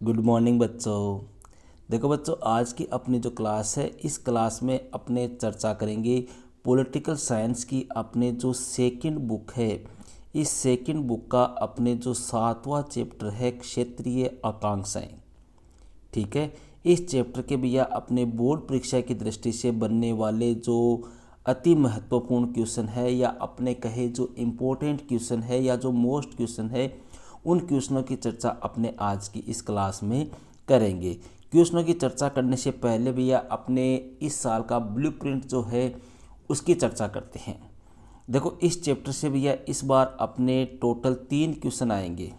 Good morning बच्चों। देखो बच्चों, आज की अपनी जो क्लास है, इस क्लास में अपने चर्चा करेंगे पॉलिटिकल साइंस की अपने जो सेकंड बुक है। इस सेकंड बुक का अपने जो 7वां चैप्टर है क्षेत्रीय आकांक्षाएं। ठीक है, इस चैप्टर के भैया अपने बोर्ड परीक्षा की दृष्टि से बनने वाले जो अति महत्वपूर्ण क्वेश्चन है या अपने कहे जो इम्पोर्टेंट क्वेश्चन है या जो मोस्ट क्वेश्चन है, उन क्वेश्चनों की चर्चा अपने आज की इस क्लास में करेंगे। क्वेश्चनों की चर्चा करने से पहले भैया अपने इस साल का ब्लूप्रिंट जो है उसकी चर्चा करते हैं। देखो, इस चैप्टर से भैया इस बार अपने टोटल 3 क्वेश्चन आएंगे।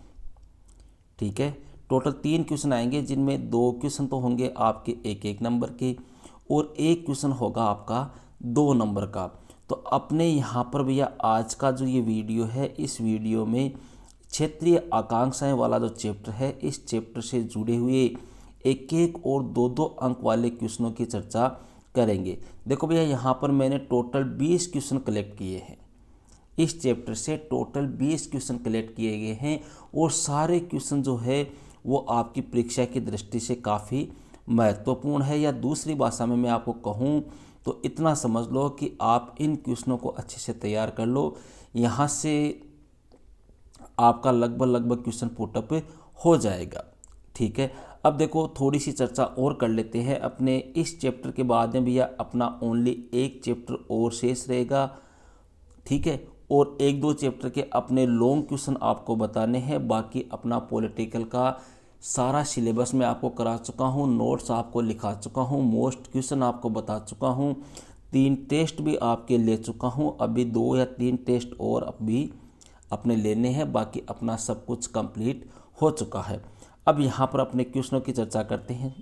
ठीक है, टोटल 3 क्वेश्चन आएंगे, जिनमें 2 क्वेश्चन तो होंगे आपके 1-1 नंबर के और 1 क्वेश्चन होगा आपका 2 नंबर का। तो अपने यहाँ पर भैया आज का जो ये वीडियो है, इस वीडियो में क्षेत्रीय आकांक्षाएं वाला जो चैप्टर है, इस चैप्टर से जुड़े हुए 1-1 और 2-2 अंक वाले क्वेश्चनों की चर्चा करेंगे। देखो भैया, यहाँ पर मैंने टोटल 20 क्वेश्चन कलेक्ट किए हैं। इस चैप्टर से टोटल 20 क्वेश्चन कलेक्ट किए गए हैं और सारे क्वेश्चन जो है वो आपकी परीक्षा की दृष्टि से काफ़ी महत्वपूर्ण है, या दूसरी भाषा में मैं आपको कहूँ तो इतना समझ लो कि आप इन क्वेश्चनों को अच्छे से तैयार कर लो। यहाँ से आपका लगभग क्वेश्चन पुटअप हो जाएगा। ठीक है, अब देखो थोड़ी सी चर्चा और कर लेते हैं। अपने इस चैप्टर के बाद में भैया अपना ओनली एक चैप्टर और शेष रहेगा। ठीक है, और 1-2 चैप्टर के अपने लॉन्ग क्वेश्चन आपको बताने हैं। बाकी अपना पॉलिटिकल का सारा सिलेबस मैं आपको करा चुका हूँ, नोट्स आपको लिखा चुका हूँ, मोस्ट क्वेश्चन आपको बता चुका हूँ, 3 टेस्ट भी आपके ले चुका हूँ। अभी 2 या 3 टेस्ट और अभी अपने लेने हैं, बाकी अपना सब कुछ कंप्लीट हो चुका है। अब यहाँ पर अपने क्वेश्चनों की चर्चा करते हैं।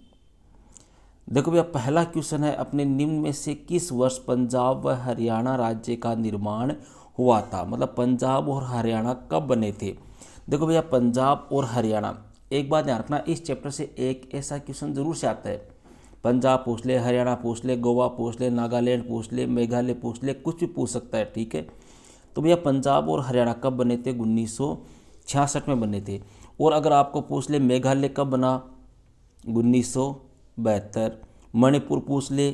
देखो भैया, पहला क्वेश्चन है अपने निम्न में से किस वर्ष पंजाब व हरियाणा राज्य का निर्माण हुआ था। मतलब पंजाब और हरियाणा कब बने थे। देखो भैया, पंजाब और हरियाणा, एक बात ध्यान रखना, इस चैप्टर से एक ऐसा क्वेश्चन जरूर से आता है। पंजाब पूछ ले, हरियाणा पूछ ले, गोवा पूछ ले, नागालैंड पूछ ले, मेघालय पूछ ले, कुछ भी पूछ सकता है। ठीक है, तो भैया पंजाब और हरियाणा कब बने थे, 1966 में बने थे। और अगर आपको पूछ ले मेघालय कब बना, 1972। मणिपुर पूछ ले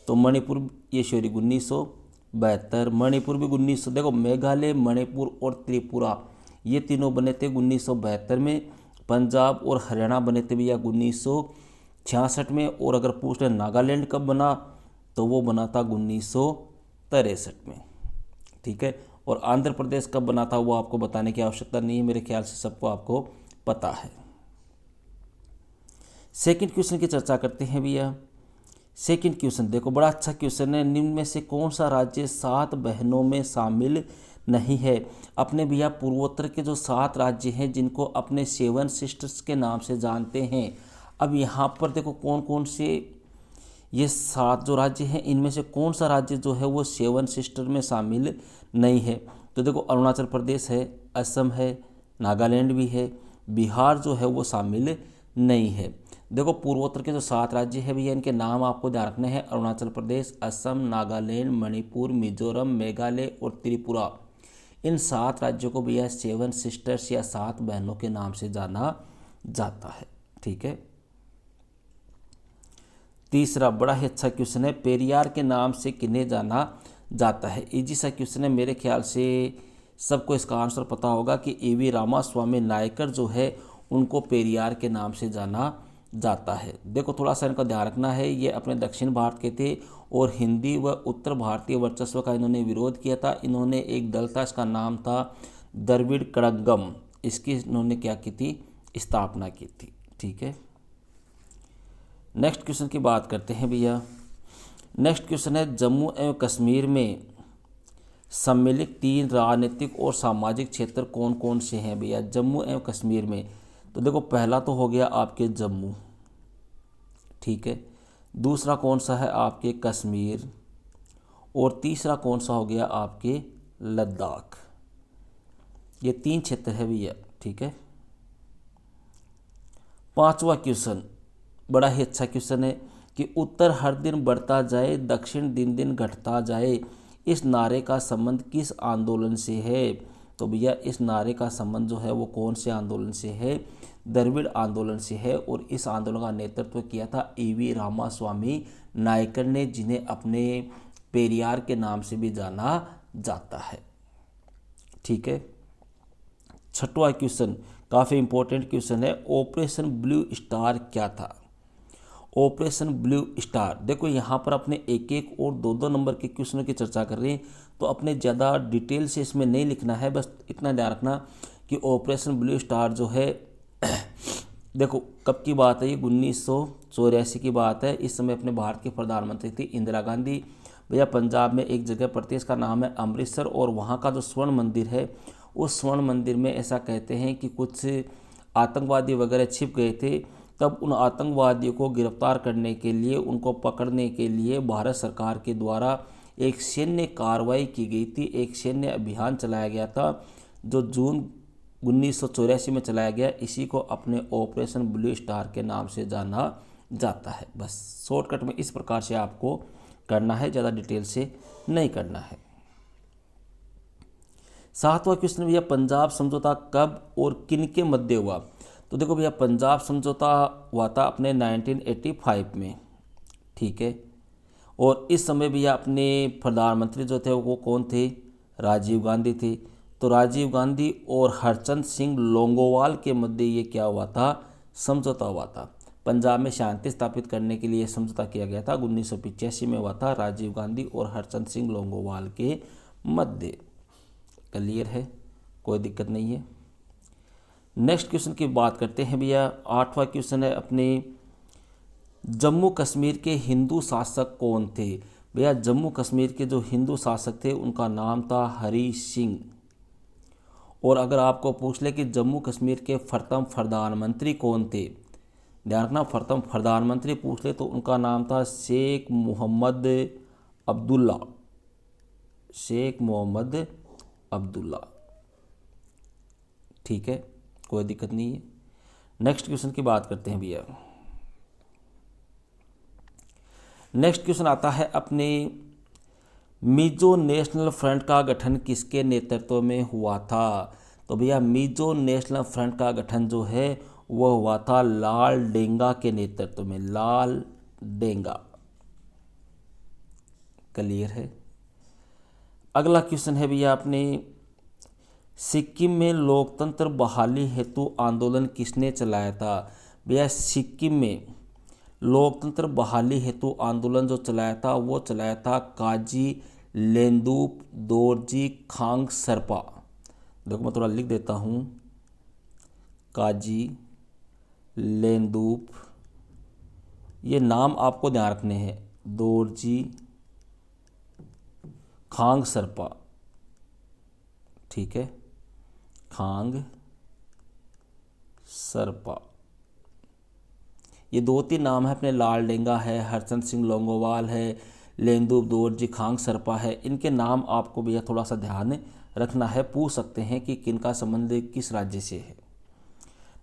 तो मणिपुर, ये सॉरी 1972, मणिपुर भी 1900। देखो, मेघालय, मणिपुर और त्रिपुरा ये तीनों बने थे 1972 में। पंजाब और हरियाणा बने थे भैया 1966 में। और अगर पूछ ले नागालैंड कब बना, तो वो बना था 1963 में। ठीक है, और आंध्र प्रदेश कब बना था वो आपको बताने की आवश्यकता नहीं है, मेरे ख्याल से सबको आपको पता है। सेकंड क्वेश्चन की चर्चा करते हैं भैया। सेकंड क्वेश्चन देखो, बड़ा अच्छा क्वेश्चन है। निम्न में से कौन सा राज्य 7 बहनों में शामिल नहीं है। अपने भैया पूर्वोत्तर के जो 7 राज्य हैं, जिनको अपने 7 सिस्टर्स के नाम से जानते हैं। अब यहाँ पर देखो कौन कौन से ये 7 जो राज्य हैं, इनमें से कौन सा राज्य जो है वो 7 सिस्टर में शामिल नहीं है। तो देखो, अरुणाचल प्रदेश है, असम है, नागालैंड भी है, बिहार जो है वो शामिल नहीं है। देखो, पूर्वोत्तर के जो 7 राज्य हैं भैया, इनके नाम आपको ध्यान रखने हैं। अरुणाचल प्रदेश, असम, नागालैंड, मणिपुर, मिजोरम, मेघालय और त्रिपुरा। इन 7 राज्यों को भैया 7 सिस्टर्स या 7 बहनों के नाम से जाना जाता है। ठीक है, तीसरा बड़ा ही अच्छा क्वेश्चन है, पेरियार के नाम से किन्हें जाना जाता है। इजी सा क्वेश्चन है, मेरे ख्याल से सबको इसका आंसर पता होगा कि ईवी रामास्वामी नायकर जो है उनको पेरियार के नाम से जाना जाता है। देखो, थोड़ा सा इनका ध्यान रखना है, ये अपने दक्षिण भारत के थे और हिंदी व उत्तर भारतीय वर्चस्व का इन्होंने विरोध किया था। इन्होंने एक दल था, इसका नाम था द्रविड़ कड़गम, इसकी इन्होंने क्या की थी, स्थापना की थी। ठीक है, नेक्स्ट क्वेश्चन की बात करते हैं भैया। नेक्स्ट क्वेश्चन है, जम्मू एवं कश्मीर में सम्मिलित 3 राजनीतिक और सामाजिक क्षेत्र कौन कौन से हैं भैया जम्मू एवं कश्मीर में। तो देखो, पहला तो हो गया आपके जम्मू। ठीक है, दूसरा कौन सा है आपके कश्मीर, और तीसरा कौन सा हो गया आपके लद्दाख। ये 3 क्षेत्र है भैया। ठीक है, 5वां क्वेश्चन बड़ा ही अच्छा क्वेश्चन है कि उत्तर हर दिन बढ़ता जाए, दक्षिण दिन दिन घटता जाए, इस नारे का संबंध किस आंदोलन से है। तो भैया, इस नारे का संबंध जो है वो कौन से आंदोलन से है, द्रविड़ आंदोलन से है और इस आंदोलन का नेतृत्व किया था ईवी रामास्वामी नायकर ने, जिन्हें अपने पेरियार के नाम से भी जाना जाता है। ठीक है। छठवां क्वेश्चन काफ़ी इंपॉर्टेंट क्वेश्चन है, ऑपरेशन ब्लू स्टार क्या था? ऑपरेशन ब्लू स्टार, देखो यहाँ पर अपने एक एक और दो दो नंबर के क्वेश्चनों की चर्चा कर रहे हैं, तो अपने ज़्यादा डिटेल से इसमें नहीं लिखना है, बस इतना ध्यान रखना कि ऑपरेशन ब्लू स्टार जो है देखो कब की बात है, ये 1984 की बात है। इस समय अपने भारत के प्रधानमंत्री थी इंदिरा गांधी। भैया पंजाब में एक जगह पड़ती है, इसका नाम है अमृतसर, और वहाँ का जो स्वर्ण मंदिर है, उस स्वर्ण मंदिर में ऐसा कहते हैं कि कुछ आतंकवादी वगैरह छिप गए थे। तब उन आतंकवादियों को गिरफ्तार करने के लिए, उनको पकड़ने के लिए भारत सरकार के द्वारा एक सैन्य कार्रवाई की गई थी, एक सैन्य अभियान चलाया गया था, जो जून 1984 में चलाया गया। इसी को अपने ऑपरेशन ब्लू स्टार के नाम से जाना जाता है। बस शॉर्टकट में इस प्रकार से आपको करना है, ज़्यादा डिटेल से नहीं करना है। सातवां क्वेश्चन भैया, पंजाब समझौता कब और किन के मध्य हुआ? तो देखो भैया पंजाब समझौता हुआ था अपने 1985 में। ठीक है। और इस समय भैया अपने प्रधानमंत्री जो थे वो कौन थे? राजीव गांधी थे। तो राजीव गांधी और हरचंद सिंह लोंगोवाल के मध्य ये क्या हुआ था? समझौता हुआ था। पंजाब में शांति स्थापित करने के लिए समझौता किया गया था, 1985 में हुआ था, राजीव गांधी और हरचंद सिंह लोंगोवाल के मध्य। क्लियर है, कोई दिक्कत नहीं है। नेक्स्ट क्वेश्चन की बात करते हैं भैया। आठवां क्वेश्चन है अपने, जम्मू कश्मीर के हिंदू शासक कौन थे? भैया जम्मू कश्मीर के जो हिंदू शासक थे उनका नाम था हरि सिंह। और अगर आपको पूछ ले कि जम्मू कश्मीर के प्रथम प्रधानमंत्री कौन थे, ध्यान रखना, प्रथम प्रधानमंत्री पूछ ले तो उनका नाम था शेख मोहम्मद अब्दुल्ला। शेख मोहम्मद अब्दुल्ला। ठीक है, कोई दिक्कत नहीं है। नेक्स्ट क्वेश्चन की बात करते हैं भैया। नेक्स्ट क्वेश्चन आता है अपने, मिजो नेशनल फ्रंट का गठन किसके नेतृत्व में हुआ था? तो भैया मिजो नेशनल फ्रंट का गठन जो है वह हुआ था लाल डेंगा के नेतृत्व में। लाल डेंगा। क्लियर है। अगला क्वेश्चन है भैया अपने, सिक्किम में लोकतंत्र बहाली हेतु आंदोलन किसने चलाया था? भैया सिक्किम में लोकतंत्र बहाली हेतु आंदोलन जो चलाया था वो चलाया था काजी लेंदुप दोरजी खांग सरपा। देखो मैं थोड़ा लिख देता हूँ, काजी लेंदुप, ये नाम आपको ध्यान रखने हैं, दोरजी खांग सरपा। ठीक है, खांग सरपा। ये दो तीन नाम है अपने, लाल डेंगा है, हरचंद सिंह लोंगोवाल है, लेंदुप दोरजी खांग सरपा है। इनके नाम आपको भैया थोड़ा सा ध्यान रखना है, पूछ सकते हैं कि किनका संबंध किस राज्य से है।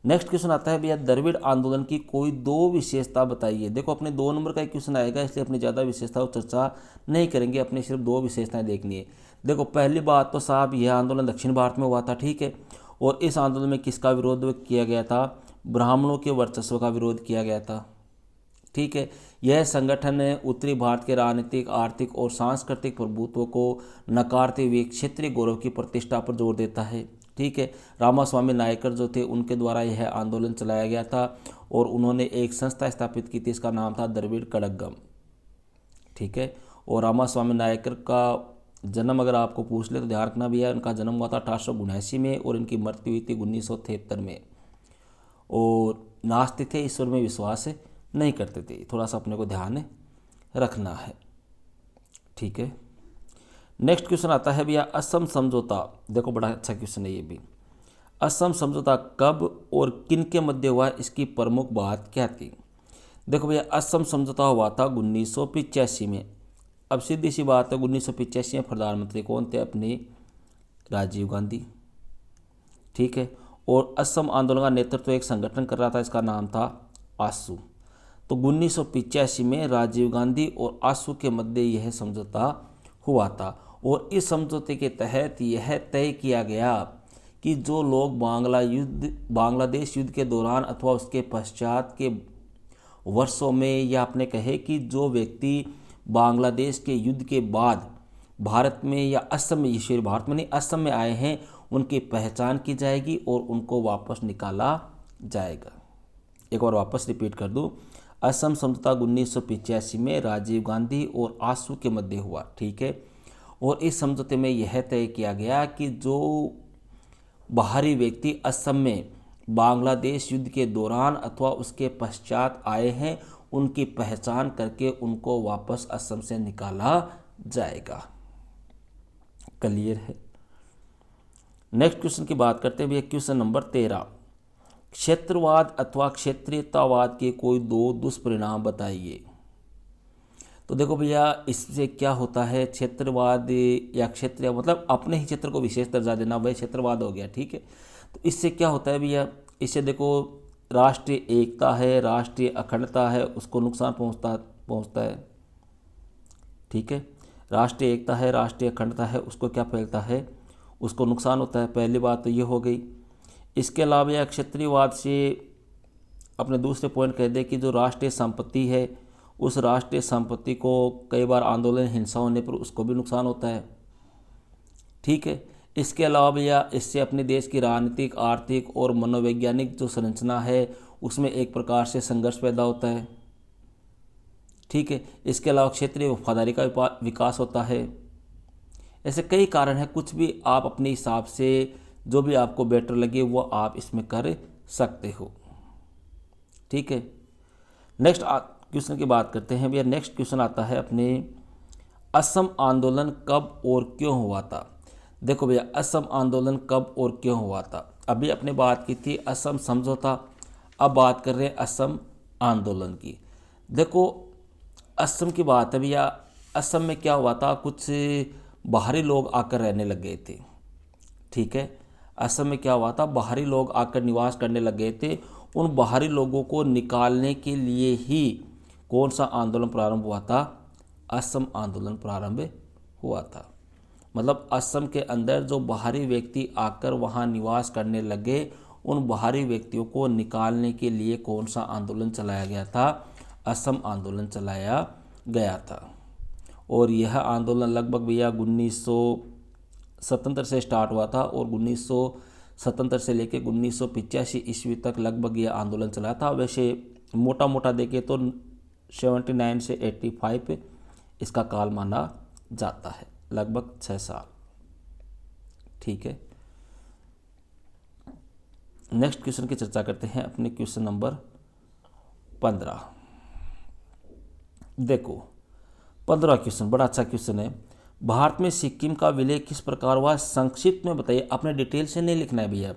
नेक्स्ट क्वेश्चन आता है भैया, द्रविड़ आंदोलन की कोई दो विशेषता बताइए। देखो अपने 2 नंबर का एक क्वेश्चन आएगा, इसलिए अपनी ज़्यादा विशेषताओं चर्चा नहीं करेंगे, अपने सिर्फ 2 विशेषताएं देखनी है। देखो पहली बात तो साहब यह आंदोलन दक्षिण भारत में हुआ था। ठीक है। और इस आंदोलन में किसका विरोध किया गया था? ब्राह्मणों के वर्चस्व का विरोध किया गया था। ठीक है। यह संगठन उत्तरी भारत के राजनीतिक, आर्थिक और सांस्कृतिक प्रभुत्व को नकारते हुए क्षेत्रीय गौरव की प्रतिष्ठा पर जोर देता है। ठीक है। रामास्वामी नायकर जो थे उनके द्वारा यह आंदोलन चलाया गया था और उन्होंने एक संस्था स्थापित की थी, इसका नाम था द्रविड़ कड़गम। ठीक है। और रामास्वामी नायकर का जन्म अगर आपको पूछ ले तो ध्यान रखना भैया, उनका जन्म हुआ था 1879 में और इनकी मृत्यु हुई थी 1973 में। और नास्तिक थे, ईश्वर में विश्वास नहीं करते थे, थोड़ा सा अपने को ध्यान रखना है। ठीक है। नेक्स्ट क्वेश्चन आता है भैया, असम समझौता। देखो बड़ा अच्छा क्वेश्चन है ये भी। असम समझौता कब और किन के मध्य हुआ, इसकी प्रमुख बात क्या थी? देखो भैया असम समझौता हुआ था 1985 में। अब सीधी सी बात है, 1985 में प्रधानमंत्री कौन थे? अपने राजीव गांधी। ठीक है। और असम आंदोलन का नेतृत्व एक संगठन कर रहा था, इसका नाम था आसू। तो 1985 में राजीव गांधी और आसू के मध्य यह समझौता हुआ था और इस समझौते के तहत यह तय किया गया कि जो लोग बांग्लादेश युद्ध के दौरान अथवा उसके पश्चात के वर्षों में, या आपने कहे कि जो व्यक्ति बांग्लादेश के युद्ध के बाद भारत में या असम में, ईश्वरी भारत में नहीं असम में आए हैं, उनकी पहचान की जाएगी और उनको वापस निकाला जाएगा। एक बार वापस रिपीट कर दूं, असम समझौता 1985 में राजीव गांधी और आसू के मध्य हुआ, ठीक है। और इस समझौते में यह तय किया गया कि जो बाहरी व्यक्ति असम में बांग्लादेश युद्ध के दौरान अथवा उसके पश्चात आए हैं, उनकी पहचान करके उनको वापस असम से निकाला जाएगा। क्लियर है। नेक्स्ट क्वेश्चन की बात करते हैं भैया, क्वेश्चन नंबर 13, क्षेत्रवाद अथवा क्षेत्रीयतावाद के कोई दो दुष्परिणाम बताइए। तो देखो भैया, इससे क्या होता है, क्षेत्रवाद या क्षेत्रीय मतलब अपने ही क्षेत्र को विशेष दर्जा देना, वह क्षेत्रवाद हो गया, ठीक है। तो इससे क्या होता है भैया, इससे देखो राष्ट्रीय एकता है, राष्ट्रीय अखंडता है, उसको नुकसान पहुंचता है, ठीक है। राष्ट्रीय एकता है, राष्ट्रीय अखंडता है, उसको क्या फैलता है, उसको नुकसान होता है। पहली बात तो ये हो गई। इसके अलावा यह क्षेत्रीयवाद से अपने दूसरे पॉइंट कह दे कि जो राष्ट्रीय संपत्ति है, उस राष्ट्रीय संपत्ति को कई बार आंदोलन, हिंसा होने पर उसको भी नुकसान होता है, ठीक है। इसके अलावा भैया इससे अपने देश की राजनीतिक, आर्थिक और मनोवैज्ञानिक जो संरचना है उसमें एक प्रकार से संघर्ष पैदा होता है, ठीक है। इसके अलावा क्षेत्रीय वफादारी का विकास होता है। ऐसे कई कारण हैं, कुछ भी आप अपने हिसाब से जो भी आपको बेटर लगे वो आप इसमें कर सकते हो, ठीक है। नेक्स्ट क्वेश्चन की बात करते हैं भैया। नेक्स्ट क्वेश्चन आता है अपने, असम आंदोलन कब और क्यों हुआ था। देखो भैया, असम आंदोलन कब और क्यों हुआ था। अभी अपने बात की थी असम समझौता, अब बात कर रहे हैं असम आंदोलन की। देखो असम की बात है भैया, असम में क्या हुआ था, कुछ बाहरी लोग आकर रहने लग गए थे, ठीक है। असम में क्या हुआ था, बाहरी लोग आकर निवास करने लग गए थे। उन बाहरी लोगों को निकालने के लिए ही कौन सा आंदोलन प्रारंभ हुआ था, असम आंदोलन प्रारंभ हुआ था। मतलब असम के अंदर जो बाहरी व्यक्ति आकर वहाँ निवास करने लगे, उन बाहरी व्यक्तियों को निकालने के लिए कौन सा आंदोलन चलाया गया था, असम आंदोलन चलाया गया था। और यह आंदोलन लगभग भैया 1977 से स्टार्ट हुआ था और 1977 से लेकर 1985 ईस्वी तक लगभग यह आंदोलन चला था। वैसे मोटा मोटा देखें तो 79 से 85 इसका काल माना जाता है, लगभग 6 साल, ठीक है। नेक्स्ट क्वेश्चन की चर्चा करते हैं अपने क्वेश्चन नंबर 15। देखो 15 क्वेश्चन बड़ा अच्छा क्वेश्चन है। भारत में सिक्किम का विलय किस प्रकार हुआ, संक्षिप्त में बताइए। अपने डिटेल से नहीं लिखना है भैया।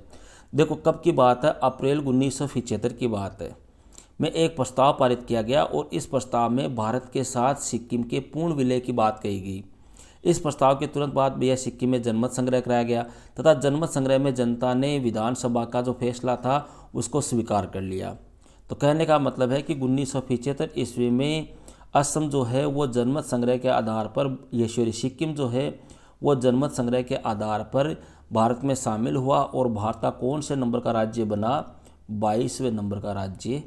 देखो कब की बात है, अप्रैल 1975 की बात है, में एक प्रस्ताव पारित किया गया और इस प्रस्ताव में भारत के साथ सिक्किम के पूर्ण विलय की बात कही गई। इस प्रस्ताव के तुरंत बाद भैया सिक्किम में जनमत संग्रह कराया गया तथा जनमत संग्रह में जनता ने विधानसभा का जो फैसला था उसको स्वीकार कर लिया। तो कहने का मतलब है कि 1975 ईस्वी में असम जो है वो जनमत संग्रह के आधार पर, ये सिक्किम जो है वो जनमत संग्रह के आधार पर भारत में शामिल हुआ और भारत का कौन से नंबर का राज्य बना, 22वें नंबर का राज्य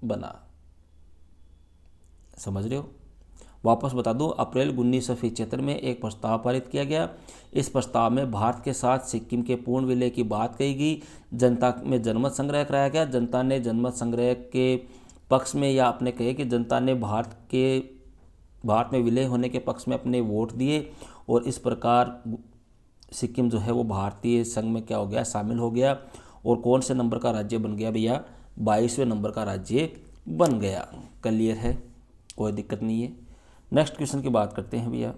बना। समझ रहे हो। वापस बता दूं, अप्रैल 1975 में एक प्रस्ताव पारित किया गया। इस प्रस्ताव में भारत के साथ सिक्किम के पूर्ण विलय की बात कही गई। जनता में जनमत संग्रह कराया गया। जनता ने जनमत संग्रह के पक्ष में, या आपने कहे कि जनता ने भारत में विलय होने के पक्ष में अपने वोट दिए और इस प्रकार सिक्किम जो है वो भारतीय संघ में क्या हो गया, शामिल हो गया। और कौन से नंबर का राज्य बन गया भैया, 22वें नंबर का राज्य बन गया। क्लियर है, कोई दिक्कत नहीं है। नेक्स्ट क्वेश्चन की बात करते हैं भैया।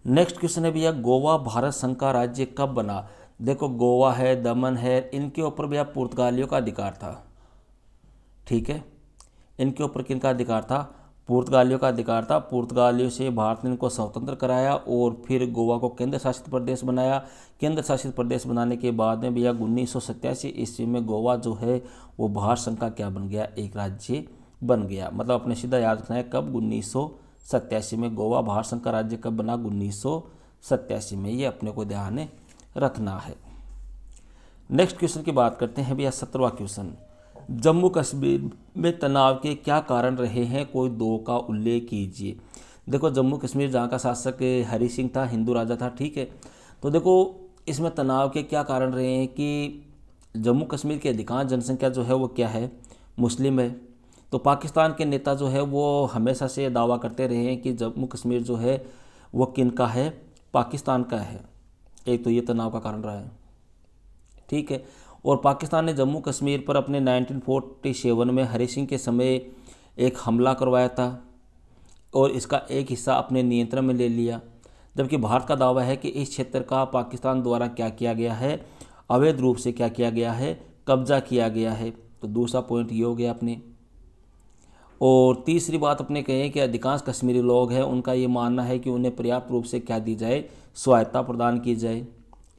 नेक्स्ट क्वेश्चन है भैया, गोवा भारत संघ का राज्य कब बना। देखो गोवा है, दमन है, इनके ऊपर भैया पुर्तगालियों का अधिकार था, ठीक है। इनके ऊपर किनका अधिकार था, पुर्तगालियों का अधिकार था। पुर्तगालियों से भारत ने इनको स्वतंत्र कराया और फिर गोवा को केंद्र शासित प्रदेश बनाया। केंद्र शासित प्रदेश बनाने के बाद में भैया 1987 ईस्वी में गोवा जो है वो भारत संघ का क्या बन गया, एक राज्य बन गया। मतलब अपने सीधा याद रखना है कब, 1987 में। गोवा भारत संघ का राज्य कब बना, 1987 में। ये अपने को ध्यान रखना है। नेक्स्ट क्वेश्चन की बात करते हैं भैया 17वां क्वेश्चन, जम्मू कश्मीर में तनाव के क्या कारण रहे हैं, कोई दो का उल्लेख कीजिए। देखो जम्मू कश्मीर जहाँ का शासक हरि सिंह था, हिंदू राजा था, ठीक है। तो देखो इसमें तनाव के क्या कारण रहे हैं कि जम्मू कश्मीर की अधिकांश जनसंख्या जो है वो क्या है, मुस्लिम है। तो पाकिस्तान के नेता जो है वो हमेशा से दावा करते रहे हैं कि जम्मू कश्मीर जो है वो किन का है, पाकिस्तान का है। एक तो ये तनाव का कारण रहा है, ठीक है। और पाकिस्तान ने जम्मू कश्मीर पर अपने 1947 में हरि सिंह के समय एक हमला करवाया था और इसका एक हिस्सा अपने नियंत्रण में ले लिया, जबकि भारत का दावा है कि इस क्षेत्र का पाकिस्तान द्वारा क्या किया गया है, अवैध रूप से क्या किया गया है, कब्जा किया गया है। तो दूसरा पॉइंट ये हो गया अपने। और तीसरी बात अपने कहें कि अधिकांश कश्मीरी लोग हैं, उनका ये मानना है कि उन्हें पर्याप्त रूप से क्या दी जाए, स्वायत्ता प्रदान की जाए।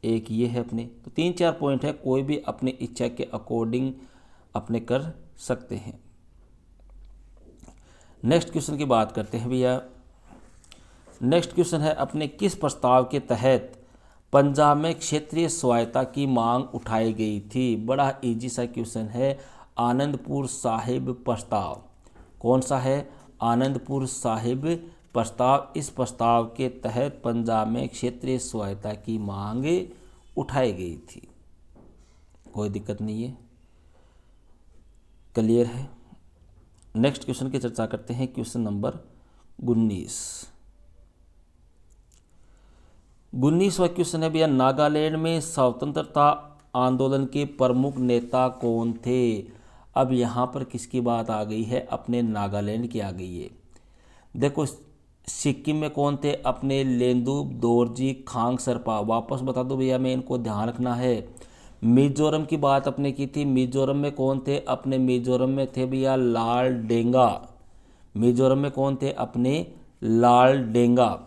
एक ये है अपने। तो 3-4 पॉइंट है, कोई भी अपनी इच्छा के अकॉर्डिंग अपने कर सकते हैं। नेक्स्ट क्वेश्चन की बात करते हैं भैया। नेक्स्ट क्वेश्चन है अपने किस प्रस्ताव के तहत पंजाब में क्षेत्रीय स्वायत्ता की मांग उठाई गई थी। बड़ा इजी सा क्वेश्चन है, आनंदपुर साहिब प्रस्ताव। कौन सा है, आनंदपुर साहिब प्रस्ताव। इस प्रस्ताव के तहत पंजाब में क्षेत्रीय स्वायत्ता की मांग उठाई गई थी। कोई दिक्कत नहीं है, क्लियर है। नेक्स्ट क्वेश्चन की चर्चा करते हैं, क्वेश्चन नंबर 19वां क्वेश्चन है भैया, नागालैंड में स्वतंत्रता आंदोलन के प्रमुख नेता कौन थे। अब यहाँ पर किसकी बात आ गई है, अपने नागालैंड की आ गई है। देखो सिक्किम में कौन थे, अपने लेंदुप दोरजी खांगसरपा। वापस बता दो भैया मैं, इनको ध्यान रखना है। मिजोरम की बात अपने की थी, मिजोरम में कौन थे, अपने मिजोरम में थे भैया लाल डेंगा। मिजोरम में कौन थे, अपने लाल डेंगा।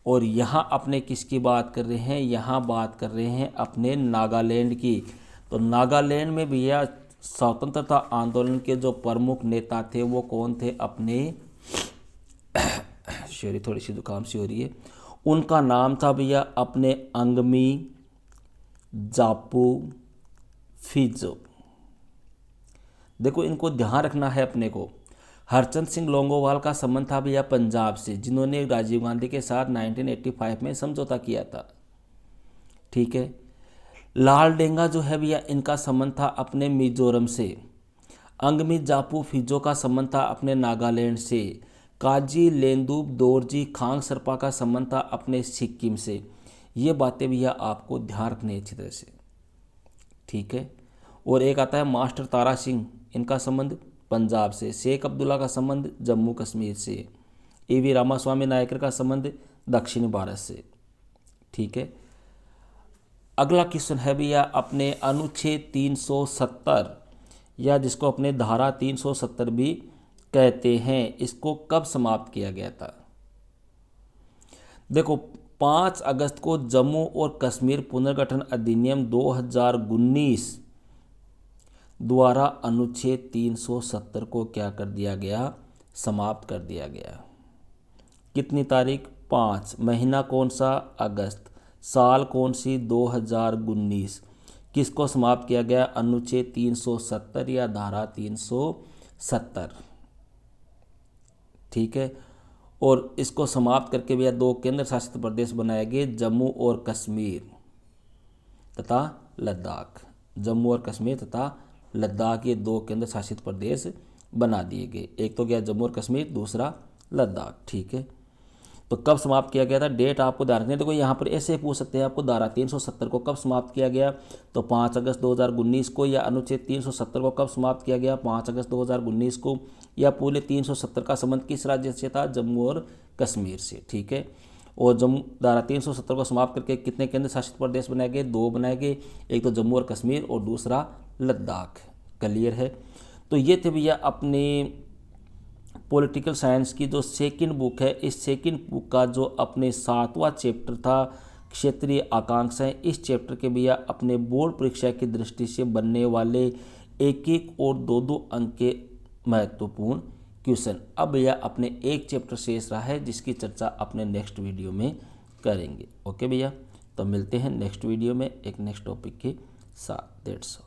और यहाँ अपने किसकी बात कर रहे हैं, यहाँ बात कर रहे हैं अपने नागालैंड की। तो नागालैंड में भैया स्वतंत्रता आंदोलन के जो प्रमुख नेता थे वो कौन थे, अपने शोरी थोड़ी सी जुकाम सी हो रही है, उनका नाम था भैया अपने अंगमी जापू फिजो। देखो इनको ध्यान रखना है अपने को। हरचंद सिंह लोंगोवाल का संबंध था भैया पंजाब से, जिन्होंने राजीव गांधी के साथ 1985 में समझौता किया था, ठीक है। लाल डेंगा जो है भैया इनका संबंध था अपने मिजोरम से। अंगमी जापू फिजो का संबंध था अपने नागालैंड से। काजी लेंदुप दोरजी खांगसरपा का संबंध था अपने सिक्किम से। ये बातें भैया आपको ध्यान रखनी है अच्छी तरह से, ठीक है। और एक आता है मास्टर तारा सिंह, इनका संबंध पंजाब से। शेख अब्दुल्ला का संबंध जम्मू कश्मीर से। ईवी रामास्वामी नायकर का संबंध दक्षिण भारत से, ठीक है। अगला क्वेश्चन है भैया अपने अनुच्छेद 370 या जिसको अपने धारा 370 भी कहते हैं, इसको कब समाप्त किया गया था। देखो 5 अगस्त को जम्मू और कश्मीर पुनर्गठन अधिनियम 2019 द्वारा अनुच्छेद 370 को क्या कर दिया गया, समाप्त कर दिया गया। कितनी तारीख, 5, महीना कौन सा, अगस्त, साल कौन सी, 2019। किसको समाप्त किया गया, अनुच्छेद 370 या धारा 370, ठीक है। और इसको समाप्त करके भैया 2 केंद्र शासित प्रदेश बनाए गए, जम्मू और कश्मीर तथा लद्दाख। जम्मू और कश्मीर तथा लद्दाख, ये 2 केंद्र शासित प्रदेश बना दिए गए। एक तो गया जम्मू और कश्मीर, दूसरा लद्दाख, ठीक है। तो कब समाप्त किया गया था, डेट आपको ध्यान रखनी है। देखो यहाँ पर ऐसे पूछ सकते हैं आपको, धारा 370 को कब समाप्त किया गया, तो 5 अगस्त 2019 को। या अनुच्छेद 370 को कब समाप्त किया गया, 5 अगस्त 2019 को। या पूरे 370 का संबंध किस राज्य से था, जम्मू और कश्मीर से, ठीक है। और जम्मू धारा 370 को समाप्त करके कितने केंद्र शासित प्रदेश बनाए गए, 2 बनाए गए, एक तो जम्मू और कश्मीर और दूसरा लद्दाख, क्लियर है। तो ये थे भैया अपने पॉलिटिकल साइंस की जो सेकंड बुक है। इस सेकंड बुक का जो अपने 7वां चैप्टर था क्षेत्रीय आकांक्षाएं, इस चैप्टर के भैया अपने बोर्ड परीक्षा की दृष्टि से बनने वाले 1-1 और 2-2 अंक के महत्वपूर्ण क्वेश्चन। अब भैया अपने एक चैप्टर शेष रहा है जिसकी चर्चा अपने नेक्स्ट वीडियो में करेंगे। ओके भैया, तो मिलते हैं नेक्स्ट वीडियो में एक नेक्स्ट टॉपिक के साथ। That's all.